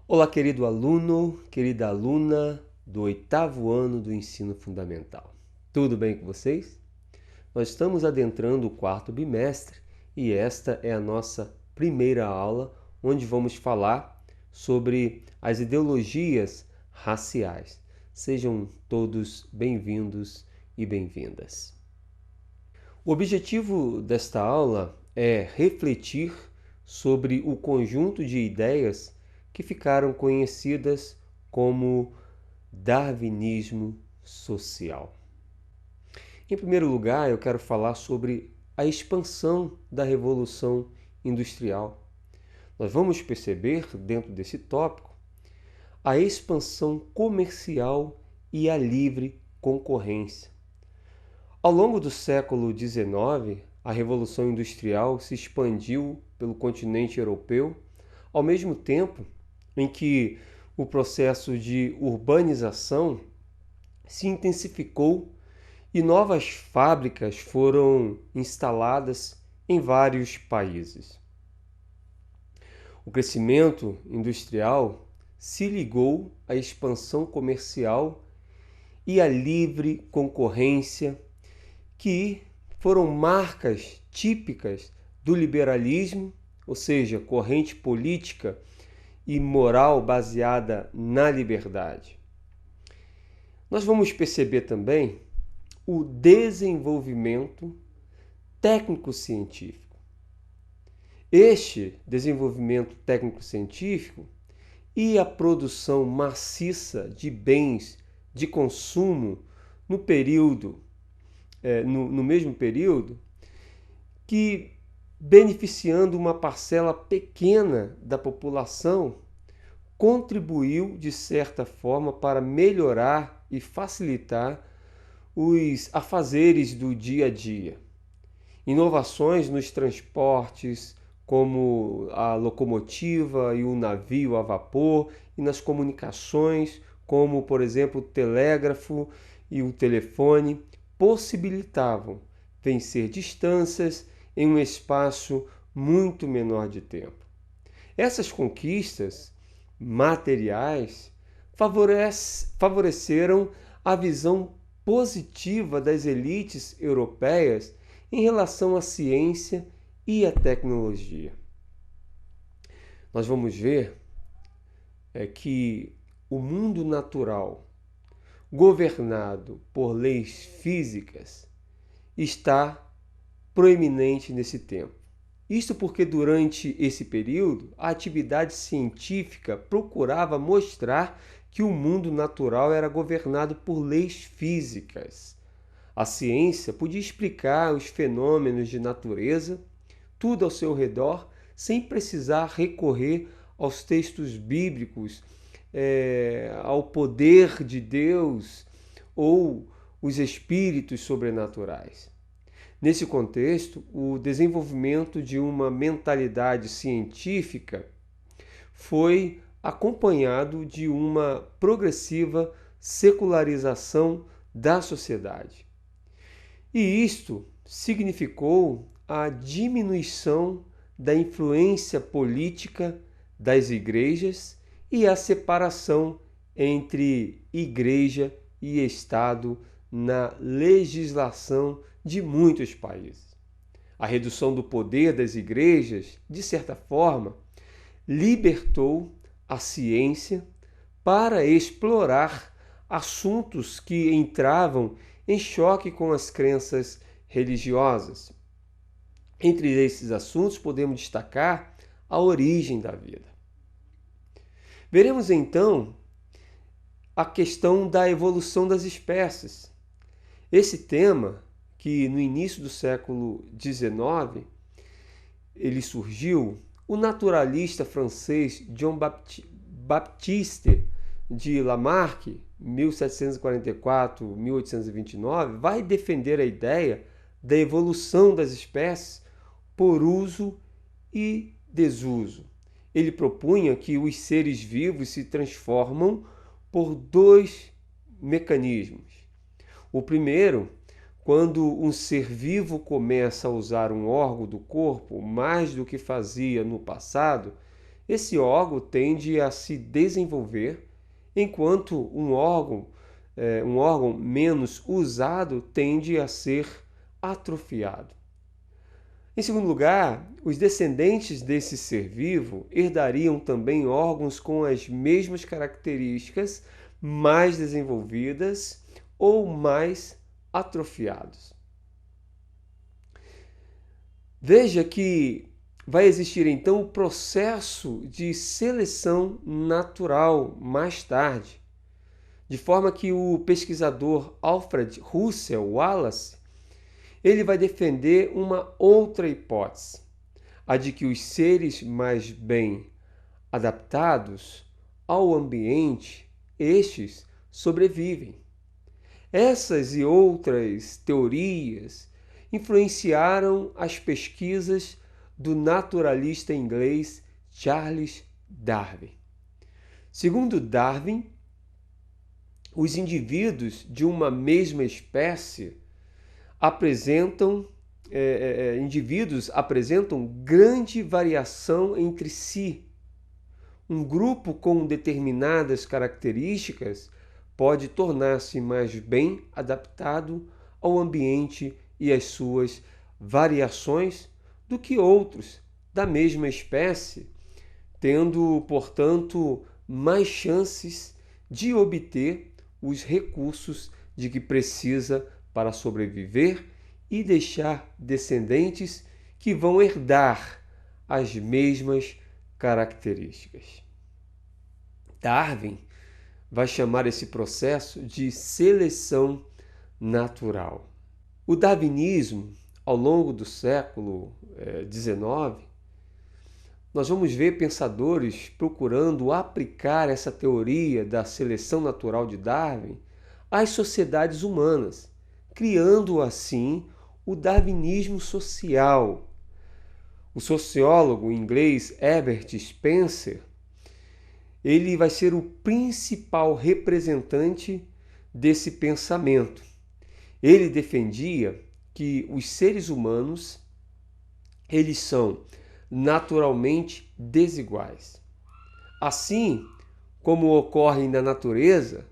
Olá, querido aluno, querida aluna do 8º ano do ensino fundamental. Tudo bem com vocês? Nós estamos adentrando o 4º bimestre e esta é a nossa primeira aula, onde vamos falar sobre as ideologias raciais. Sejam todos bem-vindos e bem-vindas. O objetivo desta aula é refletir sobre o conjunto de ideias que ficaram conhecidas como darwinismo social. Em primeiro lugar, eu quero falar sobre a expansão da Revolução Industrial. Nós vamos perceber, dentro desse tópico, a expansão comercial e a livre concorrência. Ao longo do século XIX, a Revolução Industrial se expandiu pelo continente europeu, ao mesmo tempo em que o processo de urbanização se intensificou e novas fábricas foram instaladas em vários países. O crescimento industrial se ligou à expansão comercial e à livre concorrência, que foram marcas típicas do liberalismo, ou seja, corrente política e moral baseada na liberdade. Nós vamos perceber também o desenvolvimento técnico-científico. Este desenvolvimento técnico-científico e a produção maciça de bens de consumo no mesmo período, que beneficiando uma parcela pequena da população, contribuiu de certa forma para melhorar e facilitar os afazeres do dia a dia. Inovações nos transportes, como a locomotiva e o navio a vapor, e nas comunicações, como, por exemplo, o telégrafo e o telefone, possibilitavam vencer distâncias em um espaço muito menor de tempo. Essas conquistas materiais favoreceram a visão positiva das elites europeias em relação à ciência e à tecnologia. Nós vamos ver que o mundo natural, governado por leis físicas, está proeminente nesse tempo. Isto porque durante esse período a atividade científica procurava mostrar que o mundo natural era governado por leis físicas. A ciência podia explicar os fenômenos de natureza, tudo ao seu redor, sem precisar recorrer aos textos bíblicos, ao poder de Deus ou os espíritos sobrenaturais. Nesse contexto, o desenvolvimento de uma mentalidade científica foi acompanhado de uma progressiva secularização da sociedade. E isto significou a diminuição da influência política das igrejas e a separação entre igreja e Estado na legislação de muitos países. A redução do poder das igrejas, de certa forma, libertou a ciência para explorar assuntos que entravam em choque com as crenças religiosas. Entre esses assuntos, podemos destacar a origem da vida. Veremos então a questão da evolução das espécies. Esse tema, que no início do século XIX ele surgiu, o naturalista francês Jean Baptiste de Lamarck, 1744-1829, vai defender a ideia da evolução das espécies por uso e desuso. Ele propunha que os seres vivos se transformam por dois mecanismos. O primeiro, quando um ser vivo começa a usar um órgão do corpo mais do que fazia no passado, esse órgão tende a se desenvolver, enquanto um órgão menos usado tende a ser atrofiado. Em segundo lugar, os descendentes desse ser vivo herdariam também órgãos com as mesmas características, mais desenvolvidas ou mais atrofiados. Veja que vai existir então o processo de seleção natural mais tarde, de forma que o pesquisador Alfred Russel Wallace ele vai defender uma outra hipótese, a de que os seres mais bem adaptados ao ambiente, estes sobrevivem. Essas e outras teorias influenciaram as pesquisas do naturalista inglês Charles Darwin. Segundo Darwin, os indivíduos de uma mesma espécie apresentam grande variação entre si. Um grupo com determinadas características pode tornar-se mais bem adaptado ao ambiente e às suas variações do que outros da mesma espécie, tendo, portanto, mais chances de obter os recursos de que precisa para sobreviver e deixar descendentes que vão herdar as mesmas características. Darwin vai chamar esse processo de seleção natural. O darwinismo, ao longo do século XIX, nós vamos ver pensadores procurando aplicar essa teoria da seleção natural de Darwin às sociedades humanas, criando assim o darwinismo social. O sociólogo inglês Herbert Spencer, ele vai ser o principal representante desse pensamento. Ele defendia que os seres humanos, eles são naturalmente desiguais. Assim como ocorre na natureza,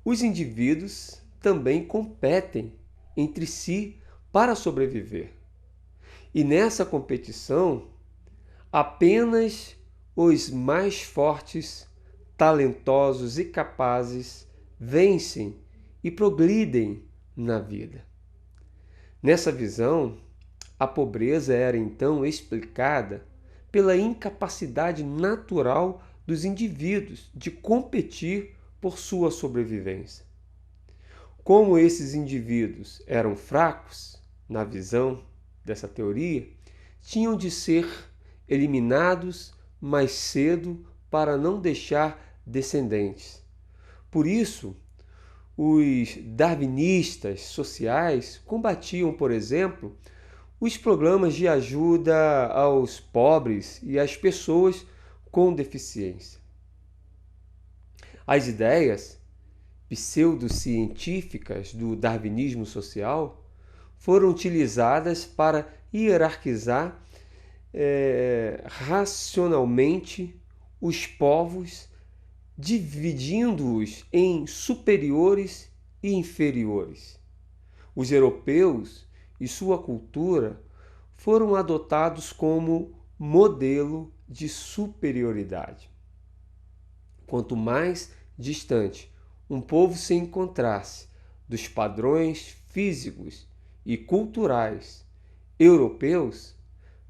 os indivíduos também competem entre si para sobreviver. E nessa competição, apenas os mais fortes, talentosos e capazes vencem e progridem na vida. Nessa visão, a pobreza era então explicada pela incapacidade natural dos indivíduos de competir por sua sobrevivência. Como esses indivíduos eram fracos, na visão dessa teoria, tinham de ser eliminados mais cedo para não deixar descendentes. Por isso, os darwinistas sociais combatiam, por exemplo, os programas de ajuda aos pobres e às pessoas com deficiência. As ideias pseudocientíficas do darwinismo social foram utilizadas para hierarquizar racionalmente os povos, dividindo-os em superiores e inferiores. Os europeus e sua cultura foram adotados como modelo de superioridade. Quanto mais distante um povo se encontrasse dos padrões físicos e culturais europeus,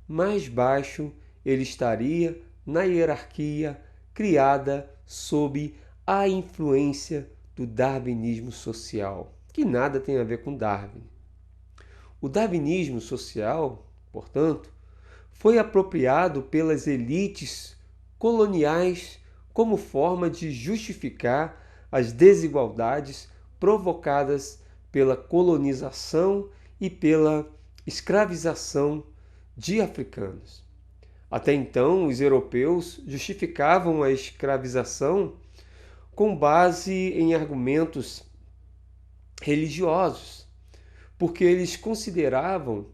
mais baixo ele estaria na hierarquia criada sob a influência do darwinismo social, que nada tem a ver com Darwin. O darwinismo social, portanto, foi apropriado pelas elites coloniais como forma de justificar as desigualdades provocadas pela colonização e pela escravização de africanos. Até então, os europeus justificavam a escravização com base em argumentos religiosos, porque eles consideravam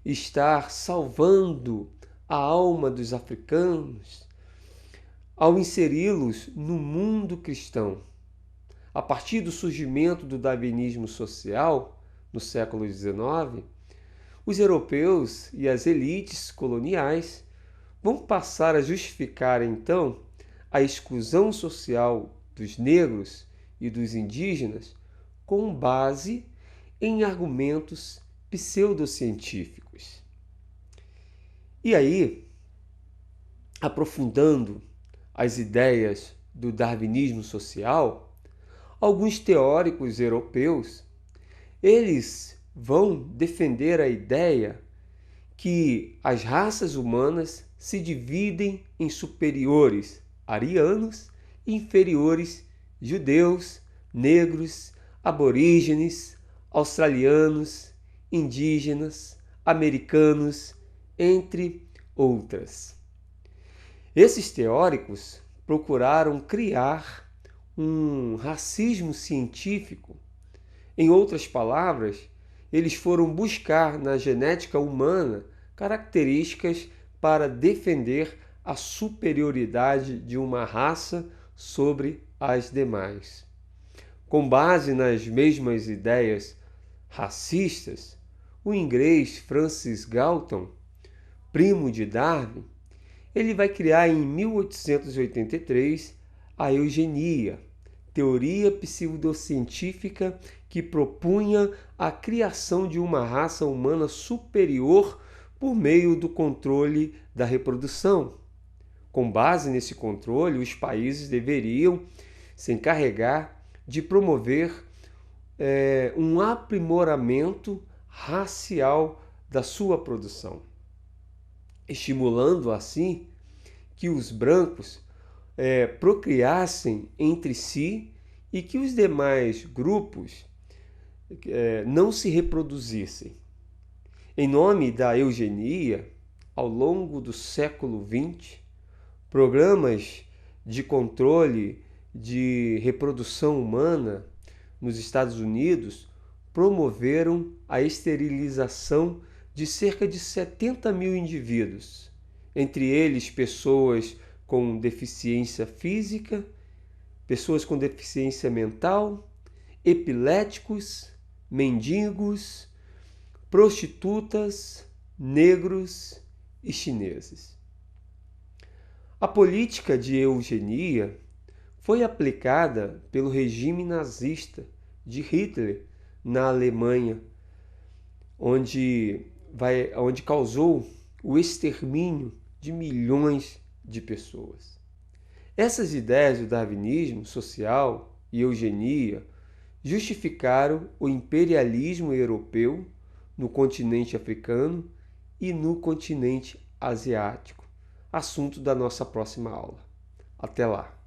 estar salvando a alma dos africanos ao inseri-los no mundo cristão. A partir do surgimento do darwinismo social, no século XIX, os europeus e as elites coloniais vão passar a justificar, então, a exclusão social dos negros e dos indígenas com base em argumentos pseudocientíficos. E aí, aprofundando as ideias do darwinismo social, alguns teóricos europeus, eles vão defender a ideia que as raças humanas se dividem em superiores arianos e inferiores judeus, negros, aborígenes, australianos, indígenas, americanos, entre outras. Esses teóricos procuraram criar um racismo científico. Em outras palavras, eles foram buscar na genética humana características para defender a superioridade de uma raça sobre as demais. Com base nas mesmas ideias racistas, o inglês Francis Galton, primo de Darwin, ele vai criar em 1883 a eugenia, teoria pseudocientífica que propunha a criação de uma raça humana superior por meio do controle da reprodução. Com base nesse controle, os países deveriam se encarregar de promover um aprimoramento racial da sua produção, estimulando assim que os brancos procriassem entre si e que os demais grupos não se reproduzissem. Em nome da eugenia, ao longo do século XX, programas de controle de reprodução humana nos Estados Unidos promoveram a esterilização de cerca de 70 mil indivíduos, entre eles pessoas com deficiência física, pessoas com deficiência mental, epiléticos, mendigos, prostitutas, negros e chineses. A política de eugenia foi aplicada pelo regime nazista de Hitler na Alemanha, onde causou o extermínio de milhões de pessoas. Essas ideias do darwinismo social e eugenia justificaram o imperialismo europeu no continente africano e no continente asiático, assunto da nossa próxima aula. Até lá!